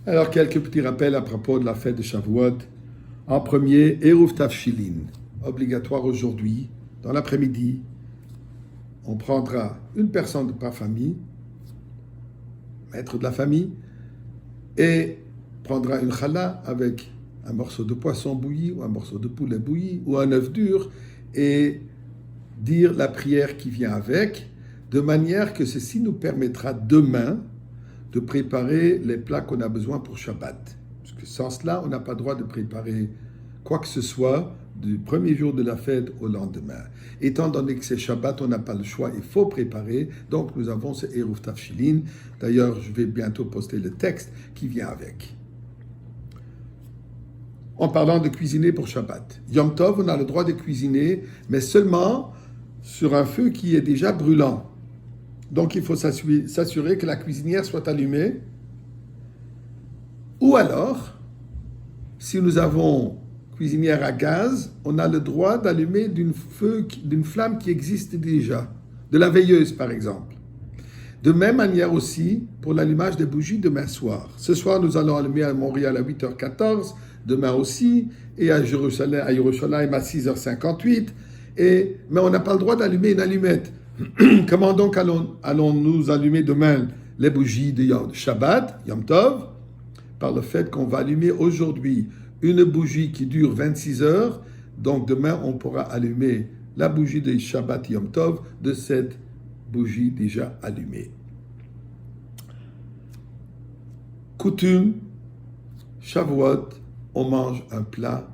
Alors, quelques petits rappels à propos de la fête de Shavuot. En premier, Eruv Tafshilin, obligatoire aujourd'hui, dans l'après-midi. On prendra une personne de par famille, maître de la famille, et prendra une challah avec un morceau de poisson bouilli, ou un morceau de poulet bouilli, ou un œuf dur, et dire la prière qui vient avec, de manière que ceci nous permettra demain de préparer les plats qu'on a besoin pour Shabbat. Parce que sans cela, on n'a pas le droit de préparer quoi que ce soit du premier jour de la fête au lendemain. Étant donné que c'est Shabbat, on n'a pas le choix, il faut préparer. Donc nous avons ce Eruv Tafshilin. D'ailleurs, je vais bientôt poster le texte qui vient avec. En parlant de cuisiner pour Shabbat. Yom Tov, on a le droit de cuisiner, mais seulement sur un feu qui est déjà brûlant. Donc il faut s'assurer que la cuisinière soit allumée. Ou alors, si nous avons cuisinière à gaz, on a le droit d'allumer d'une flamme qui existe déjà, de la veilleuse par exemple. De même manière aussi pour l'allumage des bougies demain soir. Ce soir, nous allons allumer à Montréal à 8h14, demain aussi, et à Jérusalem à 6h58, mais on n'a pas le droit d'allumer une allumette. Comment donc allons-nous allumer demain les bougies de Shabbat, Yom Tov? Par le fait qu'on va allumer aujourd'hui une bougie qui dure 26 heures, donc demain on pourra allumer la bougie de Shabbat Yom Tov de cette bougie déjà allumée. Coutume, Shavuot, on mange un plat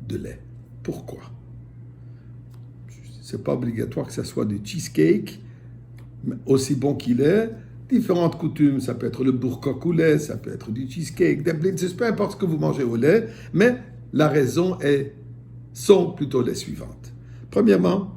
de lait. Pourquoi? C'est pas obligatoire que ce soit du cheesecake, aussi bon qu'il est. Différentes coutumes, ça peut être le bourcoq au lait, ça peut être du cheesecake, des blitzes, peu importe ce que vous mangez au lait, mais la raison sont plutôt les suivantes. Premièrement,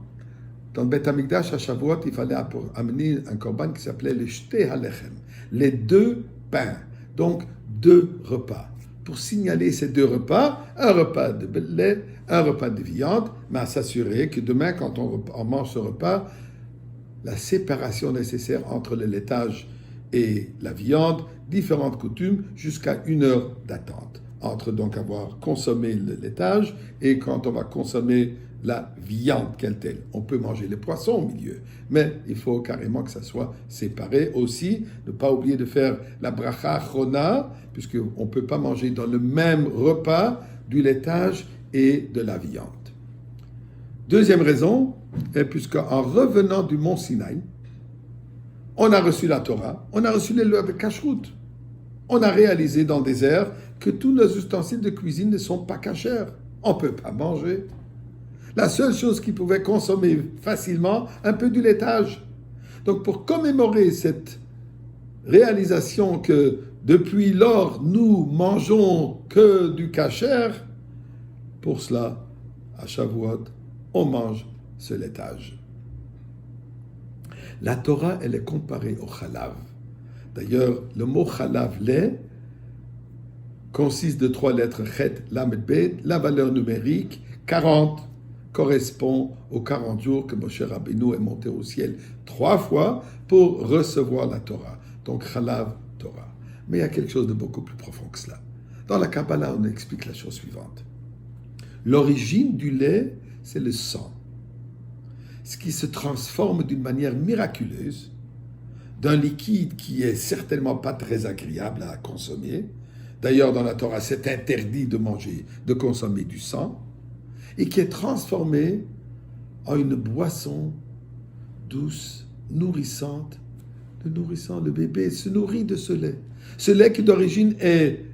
dans le Beth Amikdash à Shavuot, il fallait amener un korban qui s'appelait le Shtei Halechem, les deux pains, donc deux repas. Pour signaler ces deux repas, un repas de lait, un repas de viande, mais à s'assurer que demain, quand on mange ce repas, la séparation nécessaire entre le laitage et la viande, différentes coutumes, jusqu'à 1 heure d'attente. Entre donc avoir consommé le laitage et quand on va consommer la viande quelle telle. On peut manger les poissons au milieu, mais il faut carrément que ça soit séparé aussi. Ne pas oublier de faire la bracha achona, puisqu'on ne peut pas manger dans le même repas du laitage et de la viande. Deuxième raison, puisqu'en revenant du mont Sinaï, on a reçu la Torah, on a reçu les lois de Kashrut. On a réalisé dans le désert que tous nos ustensiles de cuisine ne sont pas cachers. On ne peut pas manger. La seule chose qui pouvait consommer facilement, un peu du laitage. Donc pour commémorer cette réalisation que depuis lors, nous mangeons que du kasher, pour cela, à Shavuot, on mange ce laitage. La Torah, elle est comparée au chalav. D'ailleurs, le mot chalav, lait, consiste de 3 lettres, chet, lamed, bet. La valeur numérique, 40, correspond aux 40 jours que Moshe Rabbeinu est monté au ciel 3 fois pour recevoir la Torah. Donc, chalav, Torah. Mais il y a quelque chose de beaucoup plus profond que cela. Dans la Kabbalah, on explique la chose suivante. L'origine du lait, c'est le sang. Ce qui se transforme d'une manière miraculeuse d'un liquide qui est certainement pas très agréable à consommer. D'ailleurs, dans la Torah, c'est interdit de consommer du sang, et qui est transformé en une boisson douce, nourrissante. Le bébé se nourrit de ce lait. Ce lait qui d'origine est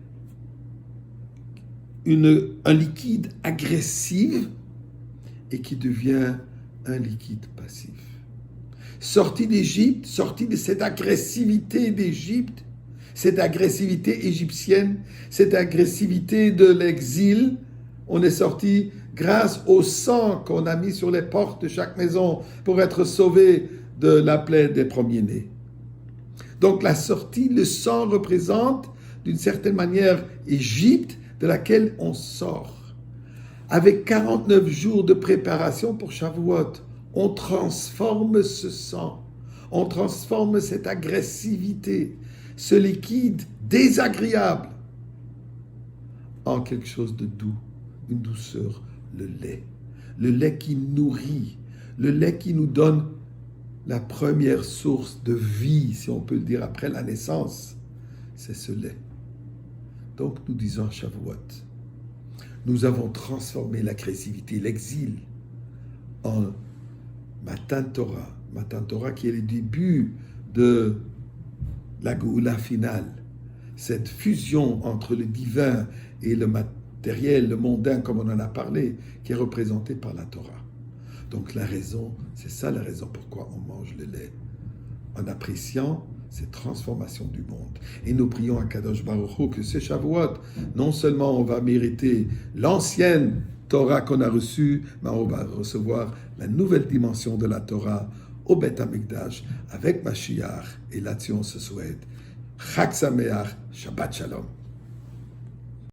un liquide agressif et qui devient un liquide passif. Sorti d'Égypte, sorti de cette agressivité d'Égypte, cette agressivité égyptienne, cette agressivité de l'exil, on est sorti grâce au sang qu'on a mis sur les portes de chaque maison pour être sauvé de la plaie des premiers-nés. Donc la sortie, le sang représente d'une certaine manière Égypte de laquelle on sort. Avec 49 jours de préparation pour Shavuot, on transforme ce sang, on transforme cette agressivité, ce liquide désagréable, en quelque chose de doux, une douceur, le lait. Le lait qui nourrit, le lait qui nous donne la première source de vie, si on peut le dire, après la naissance, c'est ce lait. Donc nous disons à Shavuot, nous avons transformé l'agressivité, l'exil, en Matan Torah. Matan Torah qui est le début de la Géoula finale. Cette fusion entre le divin et le matériel, le mondain, comme on en a parlé, qui est représenté par la Torah. Donc la raison, c'est ça la raison pourquoi on mange le lait, en appréciant cette transformation du monde. Et nous prions à Kadosh Baruch Hu que ce Shavuot, non seulement on va mériter l'ancienne Torah qu'on a reçue, mais on va recevoir la nouvelle dimension de la Torah au Beth Amikdash avec Mashiach. Et là-dessus on se souhaite Chag Sameach, Shabbat Shalom.